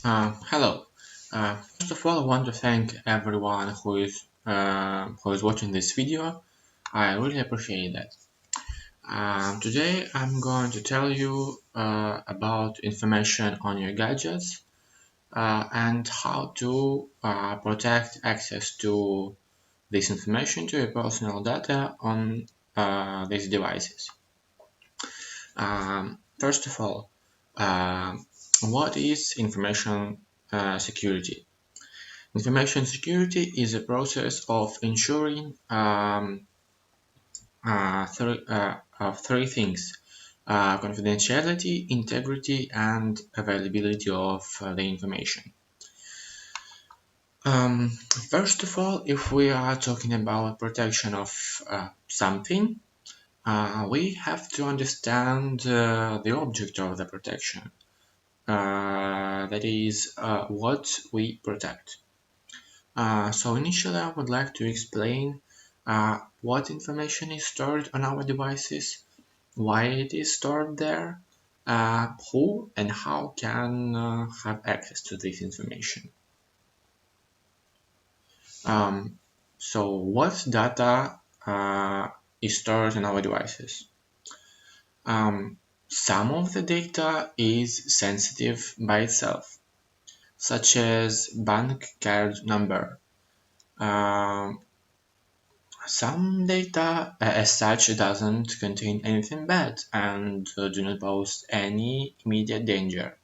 Hello. First of all, I want to thank everyone who is watching this video. I really appreciate that. Today, I'm going to tell you about information on your gadgets and how to protect access to this information to your personal data on these devices. First of all, what is information security? Information security is a process of ensuring three things: confidentiality, integrity, and availability of the information. First of all, if we are talking about protection of something, we have to understand the object of the protection. That is, what we protect. So initially, I would like to explain what information is stored on our devices, why it is stored there, who and how can have access to this information. Um, so what data is stored on our devices? Some of the data is sensitive by itself, such as bank card number. Um, Some data, as such, doesn't contain anything bad and do not pose any immediate danger.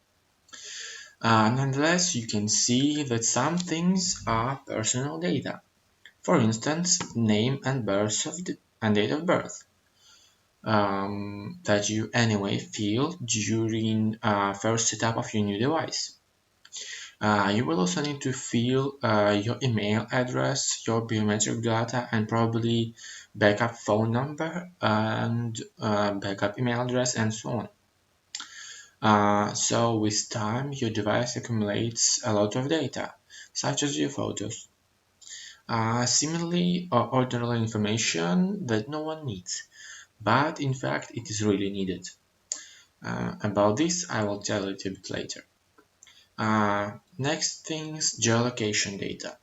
Nonetheless, you can see that some things are personal data. For instance, name and and date of birth, that you anyway fill during first setup of your new device. You will also need to fill your email address, your biometric data, and probably backup phone number and backup email address, and so on. So with time, your device accumulates a lot of data, such as your photos. Similarly, ordinary information that no one needs, but in fact it is really needed. About this, I will tell you a bit later. Next things, geolocation data.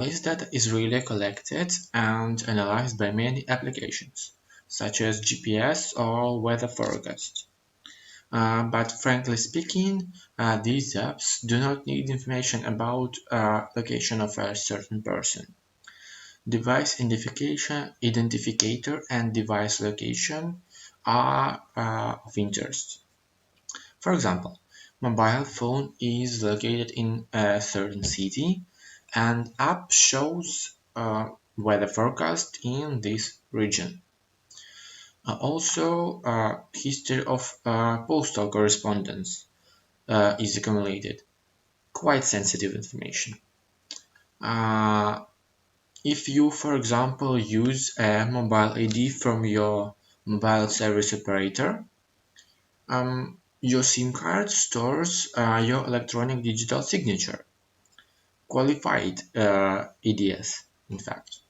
This data is really collected and analyzed by many applications, such as GPS or weather forecast. But frankly speaking, these apps do not need information about location of a certain person. Device identificator and device location are of interest. For example, mobile phone is located in a certain city and app shows weather forecast in this region. Also, history of postal correspondence is accumulated. Quite sensitive information. Uh, if you, for example, use a mobile ID from your mobile service operator, your SIM card stores your electronic digital signature, qualified EDS, in fact.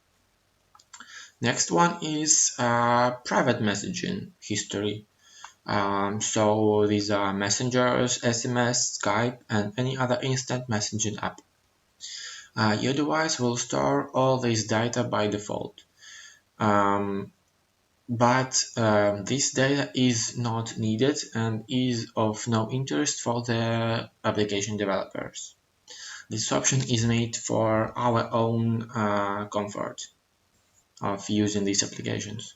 Next one is private messaging history. So these are messengers, SMS, Skype, and any other instant messaging app. Your device will store all this data by default. Um, but this data is not needed and is of no interest for the application developers. This option is made for our own comfort of using these applications.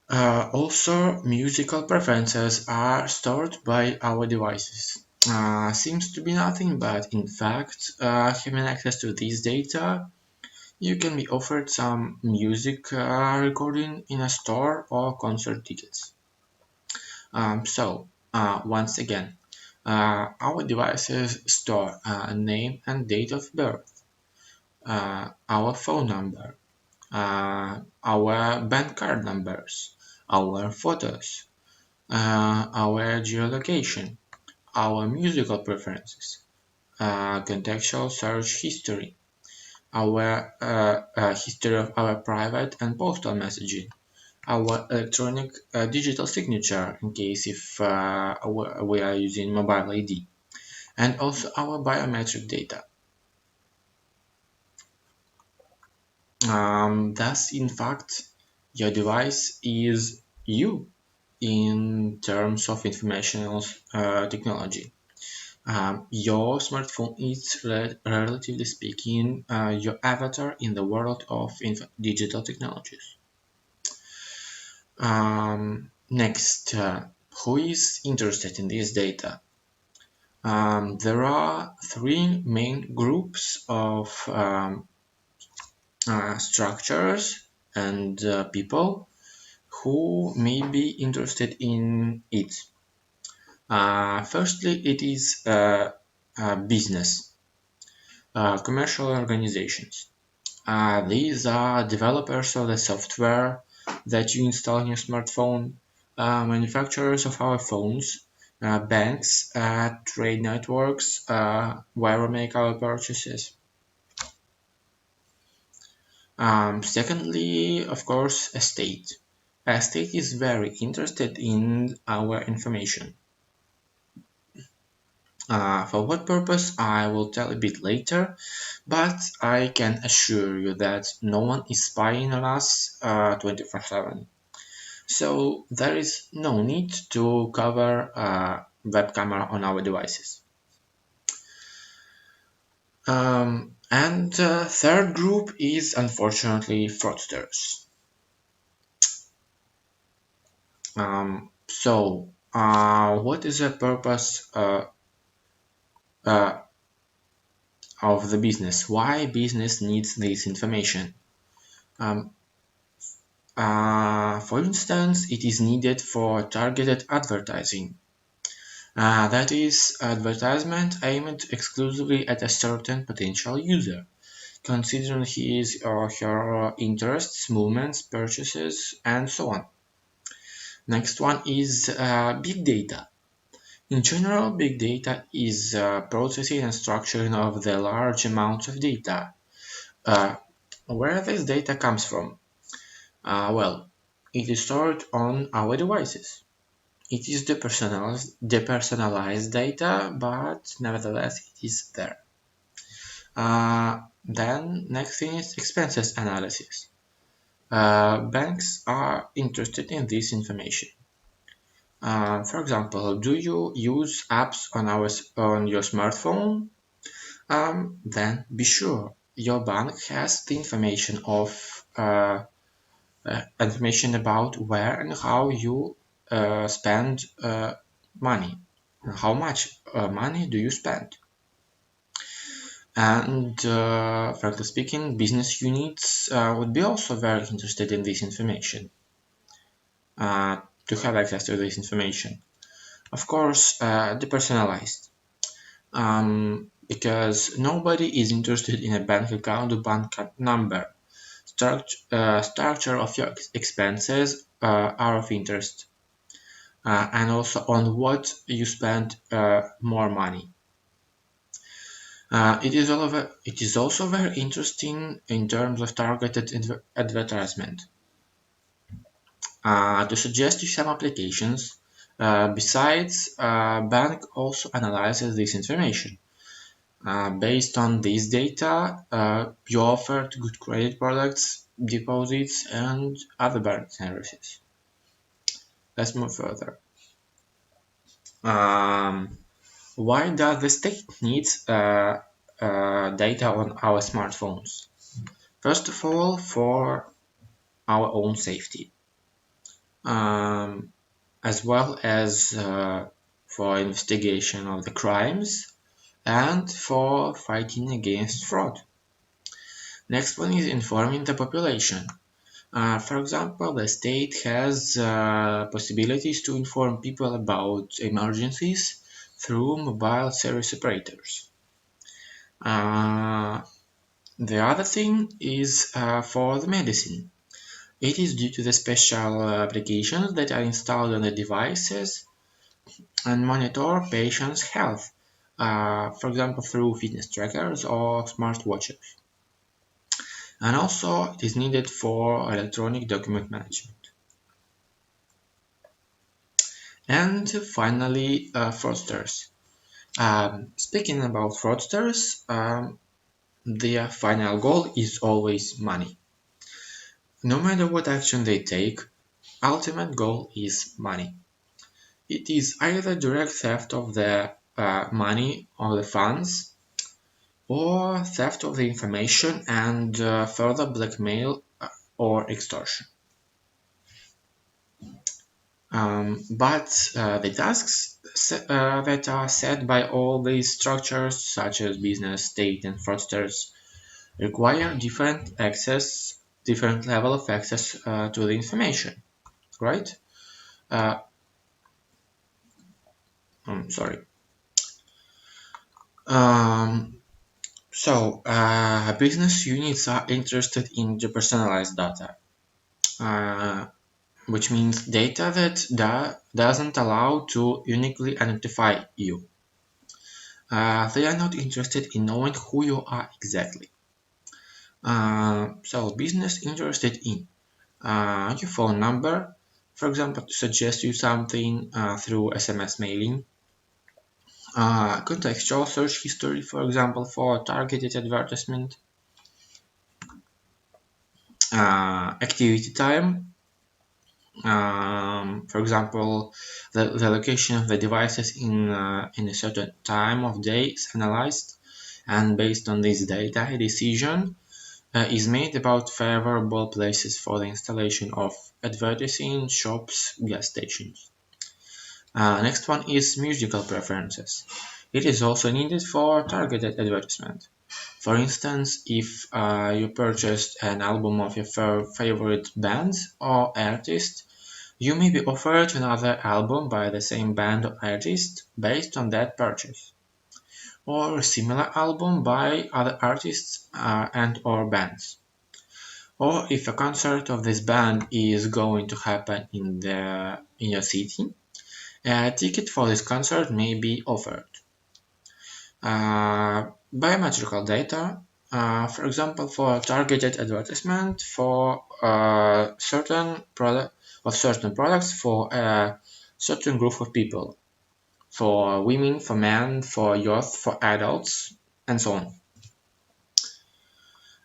Also, musical preferences are stored by our devices. Seems to be nothing, but in fact, having access to this data, you can be offered some music recording in a store or concert tickets. Once again, our devices store name and date of birth, our phone number, our bank card numbers, our photos, our geolocation, our musical preferences, contextual search history, our history of our private and postal messaging, our electronic digital signature in case if we are using mobile ID, and also our biometric data. Thus, in fact, your device is you in terms of informational technology. Your smartphone is, relatively speaking, your avatar in the world of digital technologies. Next, who is interested in this data? There are three main groups of structures and people who may be interested in it. Firstly, it is business, commercial organizations. These are developers of the software that you install on your smartphone, manufacturers of our phones, banks, trade networks, where we make our purchases. Secondly, of course, a state. A state is very interested in our information. For what purpose, I will tell a bit later, but I can assure you that no one is spying on us 24/7. So there is no need to cover a web camera on our devices. And third group is unfortunately fraudsters. What is the purpose uh, of the business? Why business needs this information? Um, for instance, it is needed for targeted advertising. That is, advertisement aimed exclusively at a certain potential user, considering his or her interests, movements, purchases, and so on. Next one is big data. In general, big data is processing and structuring of the large amounts of data. Uh, where this data comes from? Well, it is stored on our devices. It is depersonalized data, but nevertheless it is there. Then next thing is expenses analysis. Banks are interested in this information. For example, do you use apps on your smartphone? Then be sure your bank has the information about where and how you spend money. How much money do you spend? And frankly speaking, business units would be also very interested in this information, to have access to this information. Of course, depersonalized, because nobody is interested in a bank account or bank number. Structure of your expenses are of interest, and also on what you spend more money. It is also very interesting in terms of targeted advertisement. To suggest you some applications, besides, bank also analyzes this information. Based on this data, you offered good credit products, deposits, and other bank services. Let's move further. Um, why does the state need data on our smartphones? First of all, for our own safety, um, as well as for investigation of the crimes and for fighting against fraud. Next one is informing the population. For example, the state has possibilities to inform people about emergencies through mobile service operators. Uh, the other thing is for the medicine. It is due to the special applications that are installed on the devices and monitor patients' health, for example, through fitness trackers or smartwatches. And also, it is needed for electronic document management. And finally, fraudsters. Speaking about fraudsters, their final goal is always money. No matter what action they take, ultimate goal is money. It is either direct theft of the money or the funds, or theft of the information and further blackmail or extortion. But the tasks that are set by all these structures, such as business, state, and fraudsters, require different level of access to the information, right? Uh, I'm sorry. Um, Business units are interested in the personalized data, uh, which means data that doesn't allow to uniquely identify you. They are not interested in knowing who you are exactly. Business interested in your phone number, for example, to suggest you something through SMS mailing, contextual search history, for example, for targeted advertisement, activity time, for example, the location of the devices in a certain time of day is analyzed, and based on this data, a decision is made about favorable places for the installation of advertising, shops, gas stations. Next one is musical preferences. It is also needed for targeted advertisement. For instance, if you purchased an album of your favorite band or artist, you may be offered another album by the same band or artist based on that purchase, or a similar album by other artists and/or bands. Or if a concert of this band is going to happen in your city, a ticket for this concert may be offered. Biometrical data, for example, for targeted advertisement for certain products for a certain group of people, for women, for men, for youth, for adults, and so on.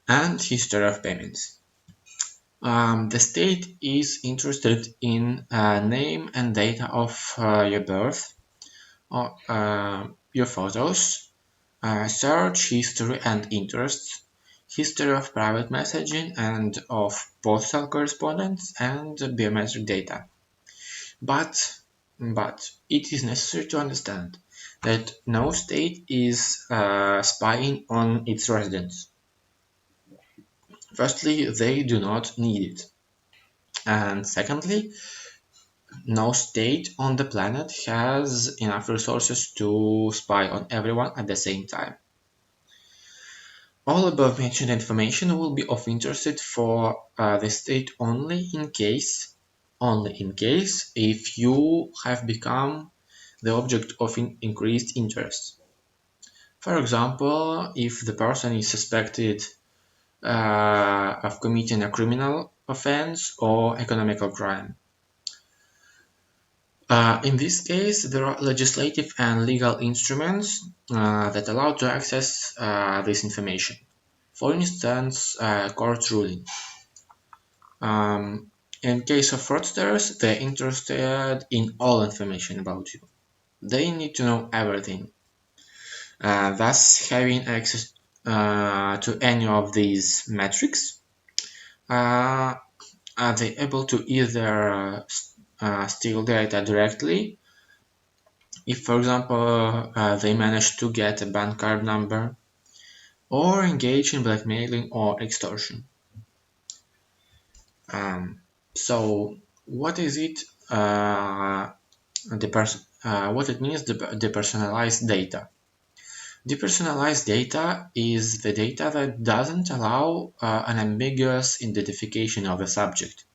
And history of payments. The state is interested in name and data of your birth, or your photos, search history and interests, history of private messaging and of postal correspondence, and biometric data. But, but it is necessary to understand that no state is spying on its residents. Firstly, they do not need it. And secondly, no state on the planet has enough resources to spy on everyone at the same time. All above mentioned information will be of interest for the state only in case if you have become the object of increased interest. For example, if the person is suspected of committing a criminal offense or economical crime. In this case, there are legislative and legal instruments that allow to access this information. For instance, court ruling. In case of fraudsters, they're interested in all information about you. They need to know everything. Thus, having access to any of these metrics, are they able to either steal data directly, if, for example, they manage to get a bank card number, or engage in blackmailing or extortion. Um, so, what is it? What it means? Depersonalized data. Depersonalized data is the data that doesn't allow an ambiguous identification of the subject.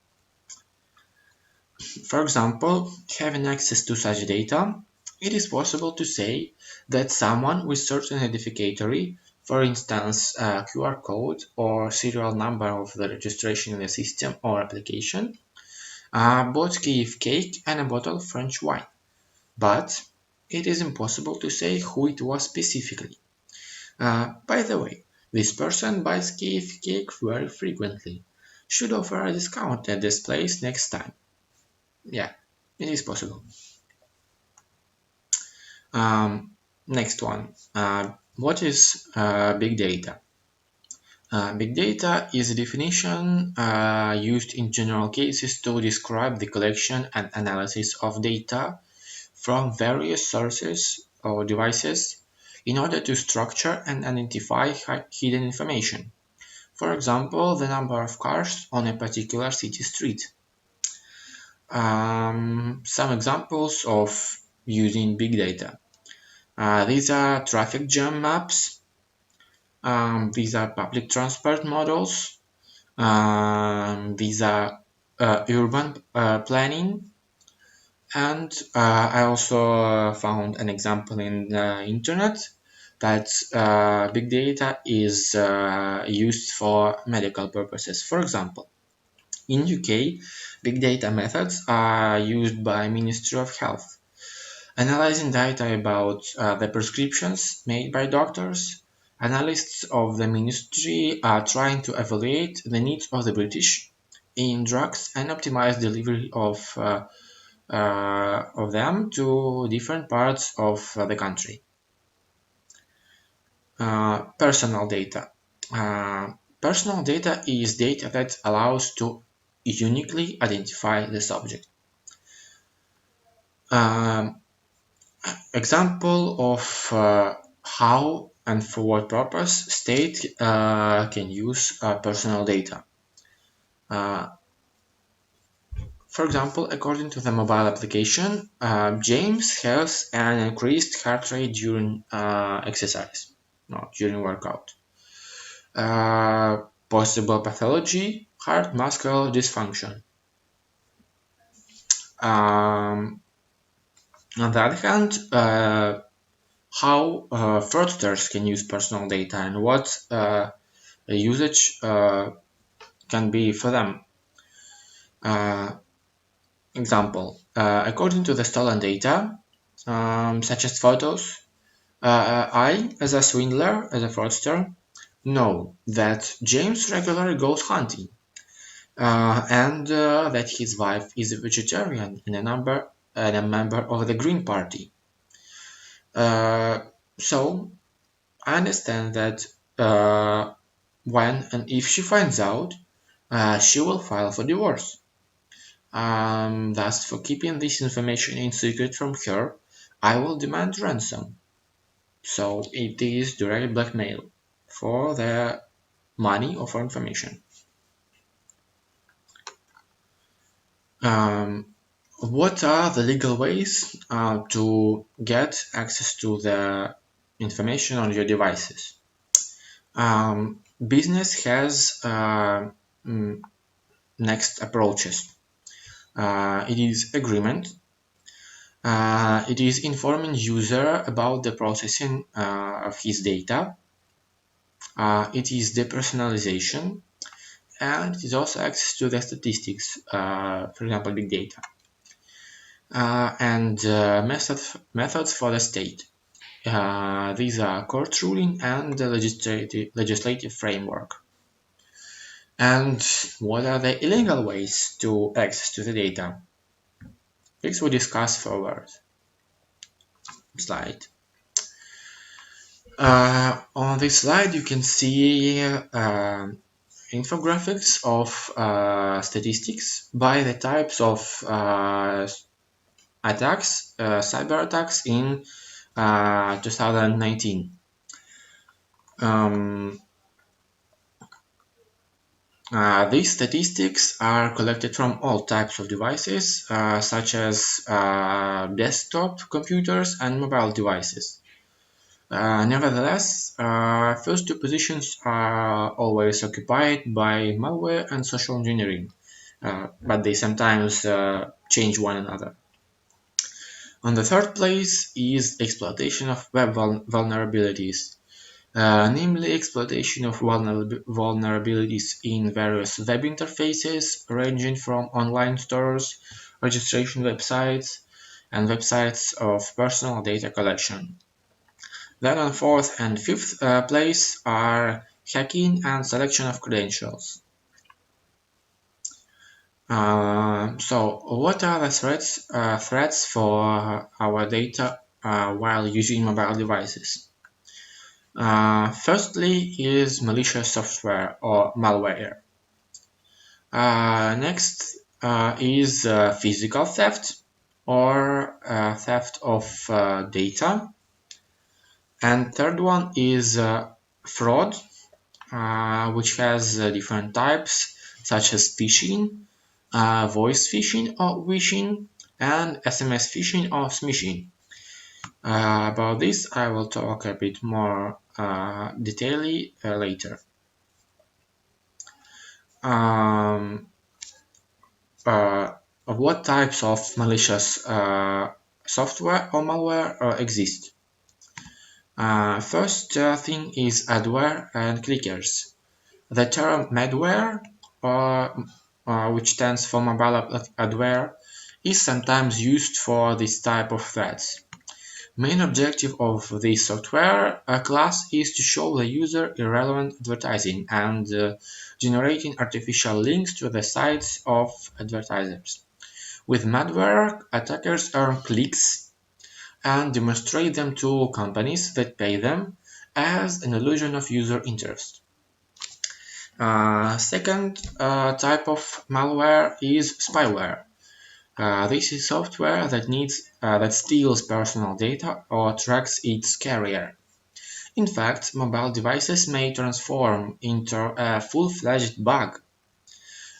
For example, having access to such data, it is possible to say that someone with certain identificatory, for instance, a QR code or serial number of the registration in the system or application, bought Kiev cake and a bottle of French wine. but it is impossible to say who it was specifically. By the way, this person buys cake very frequently. Should offer a discount at this place next time. Yeah, it is possible. Next one. What is big data? Big data is a definition used in general cases to describe the collection and analysis of data from various sources or devices in order to structure and identify hidden information. For example, the number of cars on a particular city street. Some examples of using big data. These are traffic jam maps. These are public transport models. These are urban planning. And I also found an example in the internet that big data is used for medical purposes. For example, in UK, big data methods are used by Ministry of Health, analyzing data about the prescriptions made by doctors. Analysts of the ministry are trying to evaluate the needs of the British in drugs and optimize delivery of them to different parts of the country. Personal data. Personal data is data that allows to uniquely identify the subject. Example of how and for what purpose state can use personal data. For example, according to the mobile application, James has an increased heart rate during exercise, not during workout. Possible pathology, heart muscle dysfunction. On the other hand, how fraudsters can use personal data and what usage can be for them. Example, according to the stolen data, such as photos, I, as a swindler, as a fraudster, know that James regularly goes hunting, and that his wife is a vegetarian and a member of the Green Party. So I understand that when and if she finds out, she will file for divorce. Thus, for keeping this information in secret from her, I will demand ransom. So it is direct blackmail for the money or for information. What are the legal ways to get access to the information on your devices? Business has next approaches. It is agreement. It is informing user about the processing of his data. It is depersonalization, and it is also access to the statistics, for example, big data. And methods for the state. These are court ruling and the legislative framework. And what are the illegal ways to access to the data? This we discuss forward. Slide. On this slide, you can see infographics of statistics by the types of attacks, cyber attacks in 2019. These statistics are collected from all types of devices, such as desktop computers and mobile devices. Nevertheless, first two positions are always occupied by malware and social engineering, but they sometimes change one another. On the third place is exploitation of web vulnerabilities, namely exploitation of vulnerabilities in various web interfaces ranging from online stores, registration websites, and websites of personal data collection. Then on fourth and fifth place are hacking and selection of credentials. So what are the threats for our data while using mobile devices? Firstly is malicious software or malware. Next is physical theft or theft of data. And third one is fraud, which has different types such as phishing, voice phishing or wishing, and SMS phishing or smishing. About this, I will talk a bit more detailedly later. Um, what types of malicious software or malware exist? First thing is adware and clickers. The term malware, which stands for mobile adware, is sometimes used for this type of threats. Main objective of this software class is to show the user irrelevant advertising and generating artificial links to the sites of advertisers. With malware, attackers earn clicks and demonstrate them to companies that pay them as an illusion of user interest. Second type of malware is spyware. This is software that steals personal data or tracks its carrier. In fact, mobile devices may transform into a full-fledged bug,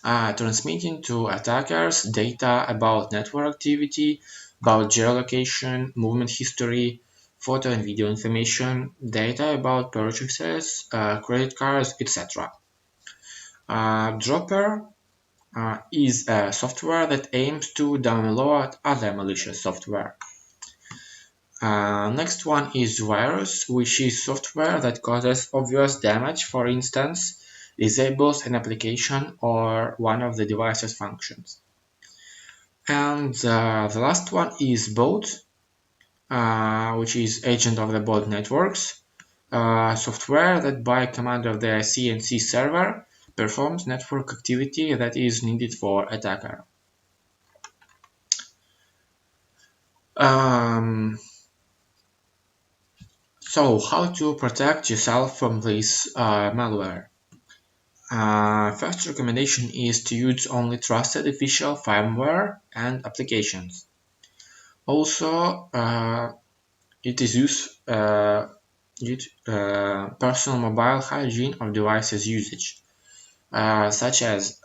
transmitting to attackers data about network activity, about geolocation, movement history, photo and video information, data about purchases, credit cards, etc. Dropper is a software that aims to download other malicious software. Next one is virus, which is software that causes obvious damage, for instance, disables an application or one of the device's functions. And the last one is bot, which is agent of the bot networks, software that by command of the CNC server performs network activity that is needed for attacker. So how to protect yourself from this malware? First recommendation is to use only trusted official firmware and applications. Also, it is personal mobile hygiene of devices usage, such as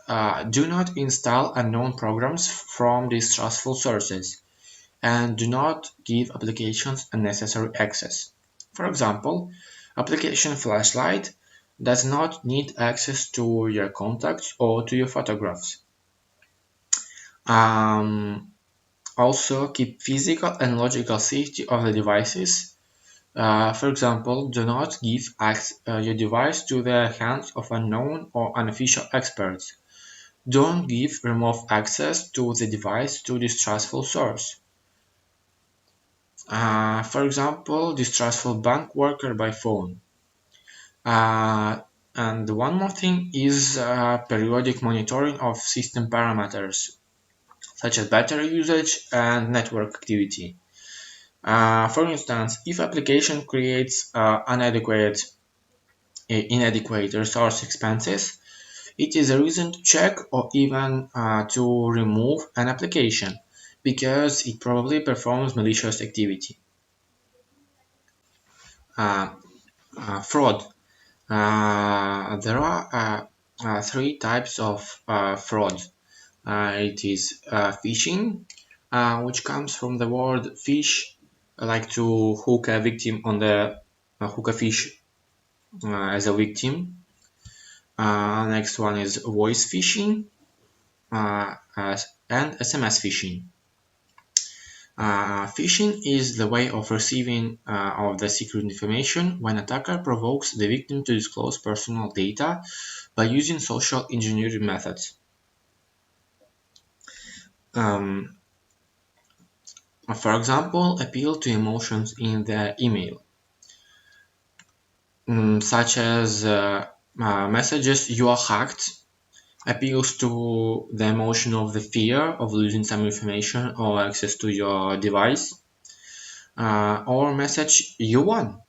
do not install unknown programs from distrustful sources, and do not give applications unnecessary access. For example, application Flashlight does not need access to your contacts or to your photographs. Also, keep physical and logical safety of the devices. For example, do not give your device to the hands of unknown or unofficial experts. Don't give remote access to the device to distrustful source. For example, distrustful bank worker by phone. And one more thing is periodic monitoring of system parameters, such as battery usage and network activity. For instance, if application creates inadequate resource expenses, it is a reason to check or even to remove an application because it probably performs malicious activity. Fraud. There are three types of fraud. It is phishing, which comes from the word fish, like to hook a victim on the hook a fish as a victim. Next one is voice phishing and SMS phishing. Phishing is the way of receiving of the secret information when attacker provokes the victim to disclose personal data by using social engineering methods. Um, For example, appeal to emotions in the email, such as messages "you are hacked" appeals to the emotion of the fear of losing some information or access to your device, or message "you won"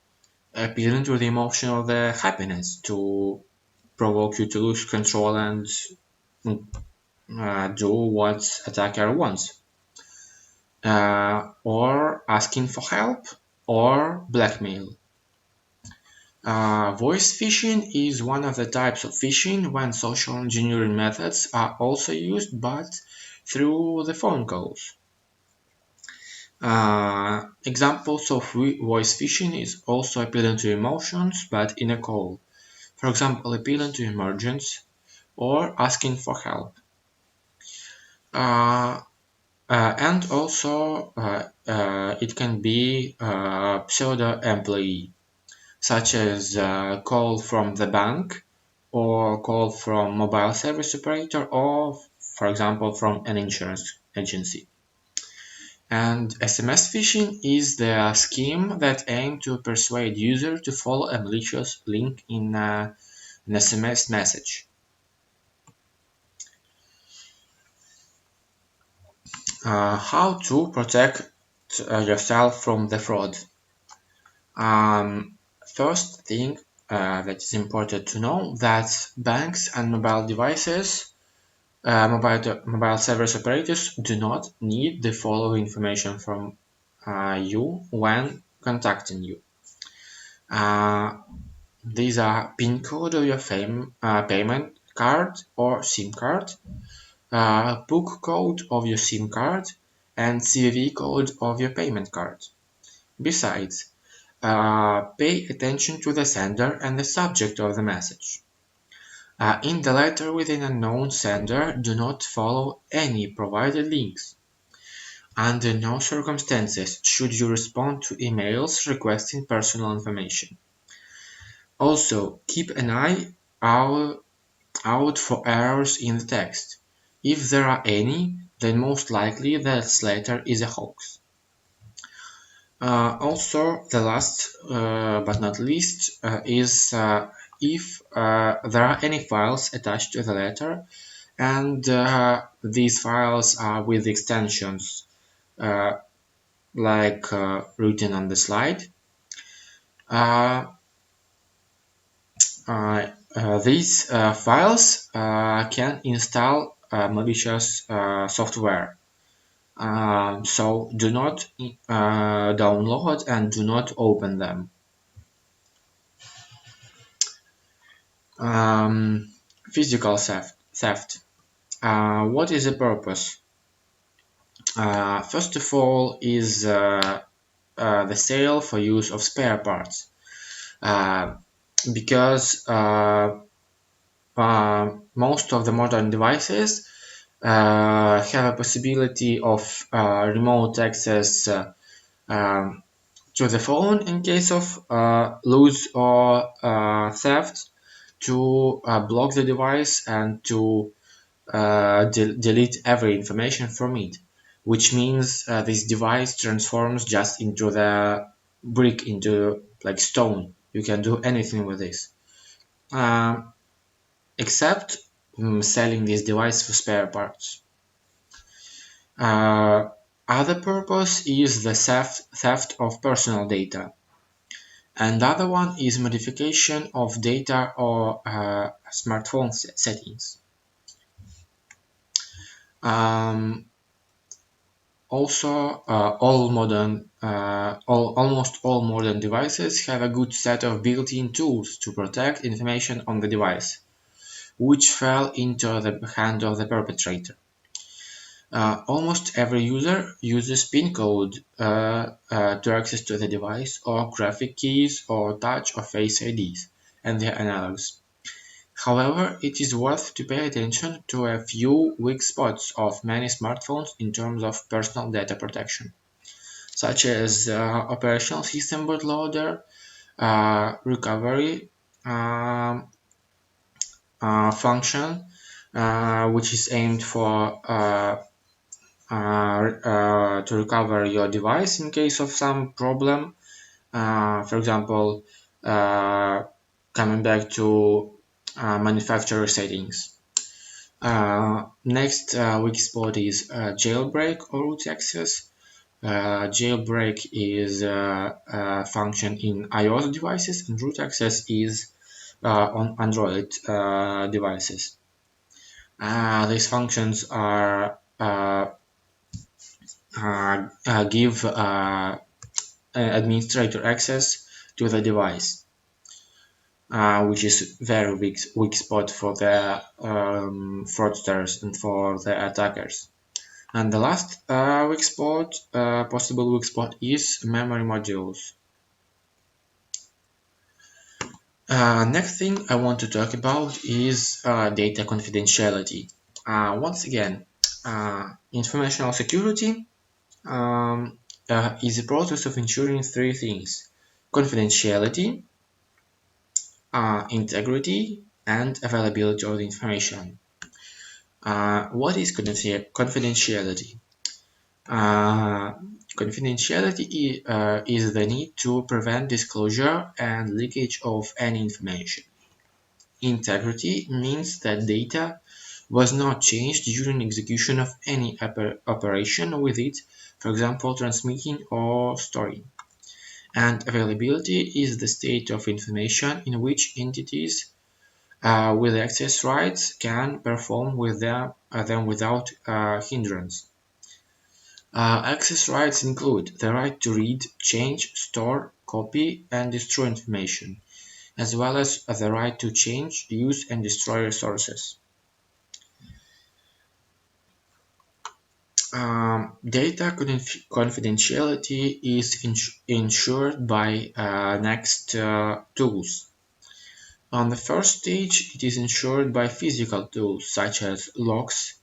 appealing to the emotion of the happiness to provoke you to lose control and do what attacker wants, or asking for help, or blackmail. Voice phishing is one of the types of phishing when social engineering methods are also used, but through the phone calls. Examples of voice phishing is also appealing to emotions, but in a call. For example, appealing to emergence or asking for help. Uh, and also, it can be pseudo-employee, such as call from the bank or call from mobile service operator or, for example, from an insurance agency. And SMS phishing is the scheme that aims to persuade user to follow a malicious link in an SMS message. How to protect yourself from the fraud? First thing that is important to know that banks and mobile devices, mobile service operators do not need the following information from you when contacting you. These are PIN code of your payment card or SIM card, book code of your SIM card, and CVV code of your payment card. Besides, pay attention to the sender and the subject of the message. In the letter with an unknown sender, do not follow any provided links. Under no circumstances should you respond to emails requesting personal information. Also, keep an eye out for errors in the text. If there are any, then most likely that letter is a hoax. Also, the last but not least is if there are any files attached to the letter and these files are with extensions uh, like written on the slide. These files can install malicious software. So do not download and do not open them. Physical theft. What is the purpose? First of all is the sale for use of spare parts. Because most of the modern devices have a possibility of remote access to the phone in case of lose or theft, to block the device and to delete every information from it, which means this device transforms just into the brick, into like stone. You can do anything with this, except selling this device for spare parts. Other purpose is the theft of personal data. And the other one is modification of data or smartphone settings. Also, almost all modern devices have a good set of built-in tools to protect information on the device, which fell into the hand of the perpetrator. Almost every user uses PIN code to access to the device, or graphic keys, or touch or face IDs, and their analogs. However, it is worth to pay attention to a few weak spots of many smartphones in terms of personal data protection, such as operational system bootloader, recovery function, which is aimed for to recover your device in case of some problem. For example, coming back to manufacturer settings. Next weak spot is jailbreak or root access. Jailbreak is a function in iOS devices, and root access is on Android devices. These functions are give administrator access to the device, which is very weak spot for the fraudsters and for the attackers. And the last possible weak spot is memory modules. Next thing I want to talk about is data confidentiality. Once again, informational security is a process of ensuring three things: confidentiality, integrity, and availability of the information. What is confidentiality? Uh, Confidentiality is the need to prevent disclosure and leakage of any information. Integrity means that data was not changed during execution of any operation with it, for example, transmitting or storing. And availability is the state of information in which entities with access rights can perform with them without hindrance. Access rights include the right to read, change, store, copy, and destroy information, as well as the right to change, use, and destroy resources. Data confidentiality is ensured by next tools. On the first stage, it is ensured by physical tools such as locks,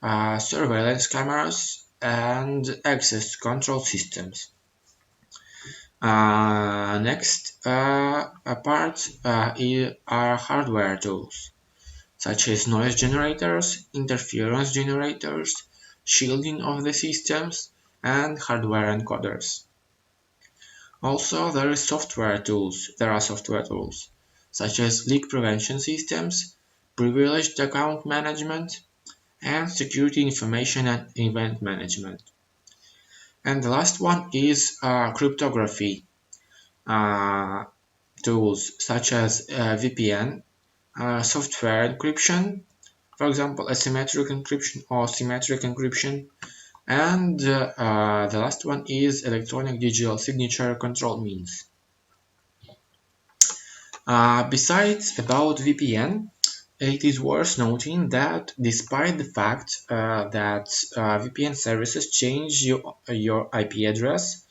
surveillance cameras, and access control systems. Next part are hardware tools, such as noise generators, interference generators, shielding of the systems, and hardware encoders. Also, there are software tools, such as leak prevention systems, privileged account management, and security information and event management. And the last one is cryptography tools such as VPN, software encryption, for example, asymmetric encryption or symmetric encryption, and the last one is electronic digital signature control means. Besides about VPN, it is worth noting that despite the fact that VPN services change your IP address,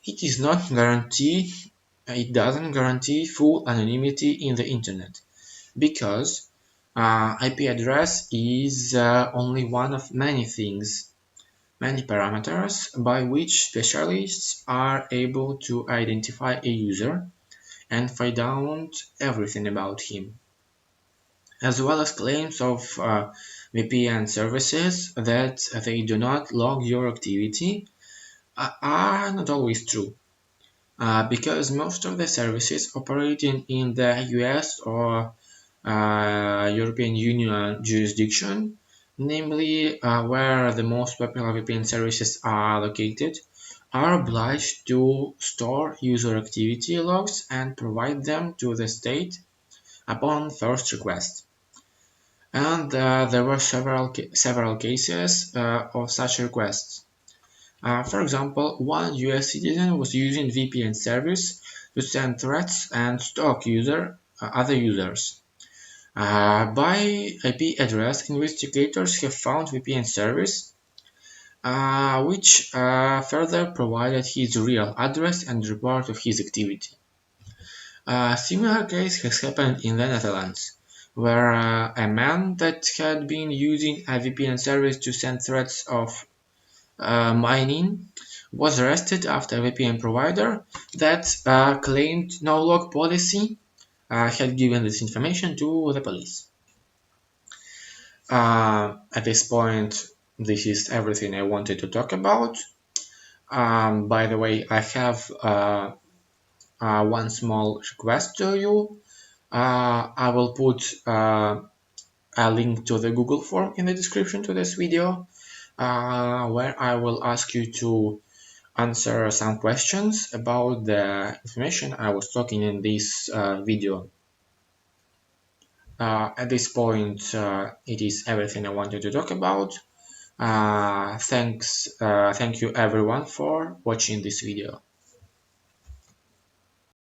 it doesn't guarantee full anonymity in the internet, because IP address is only one of many things, many parameters by which specialists are able to identify a user and find out everything about him, as well as claims of VPN services that they do not log your activity are not always true. Because most of the services operating in the US or European Union jurisdiction, namely where the most popular VPN services are located, are obliged to store user activity logs and provide them to the state upon first request. And there were several cases of such requests. For example, one US citizen was using VPN service to send threats and stalk other users. By IP address, investigators have found VPN service which further provided his real address and report of his activity. A similar case has happened in the Netherlands, where a man that had been using a VPN service to send threats of mining was arrested after a VPN provider that claimed no-log policy had given this information to the police. At this point, this is everything I wanted to talk about. By the way, I have one small request to you. I will put a link to the Google form in the description to this video, where I will ask you to answer some questions about the information I was talking in this video. At this point, it is everything I wanted to talk about. Thank you everyone for watching this video.